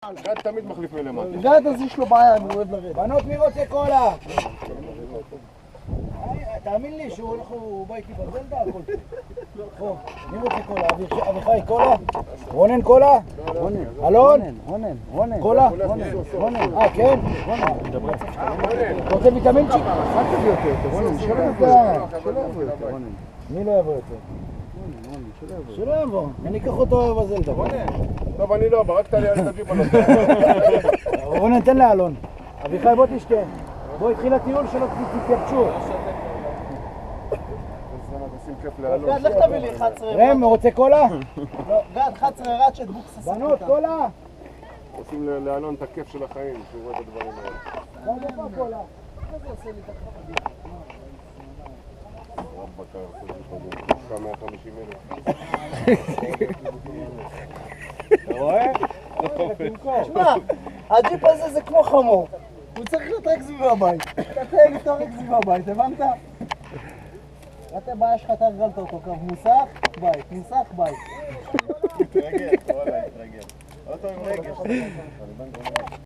גד תמיד מחליף מלמטה. גד אז יש לו בעיה, אני אוהב לרדת. בנות, מי רוצה קולה? תאמין לי שהוא בא איתי בזלדה, הכל טוב. מי רוצה קולה? אביחי קולה? רונן קולה? אלון? רונן. קולה? רונן. כן? אתה רוצה ויטמינצ'יק? אל תביא יותר, רונן, שלא יבוא יותר. מי לא יבוא יותר? שלא יבוא, אני אקח אותו בזלדה. טוב, אני לא, ברקת לי על תביא בנות. רונן, תן לאלון. אביחי, בוא תשתה. בוא, התחיל הטיול שלו, תתייבשו. גד, לך תביא לי 11 רם, רוצה קולה? לא, גד, 11 רצ'ט בוקס. בנות, קולה? עושים לאלון את הכיף של החיים, שהוא רואה את הדברים האלה. בוא, איפה הקולה? רבקה, כמה 150,000. אתה רואה? תשמע, הג'יפ הזה זה כמו חמור. הוא צריך לטרק סביב הבית. אתה תטרק סביב הבית, הבנת? אתה בעיה שלך, אתה הרגלת אותו קו מוסך, בית, מוסך, בית. התרגל, וואלה, התרגל. אוטו עם רגל.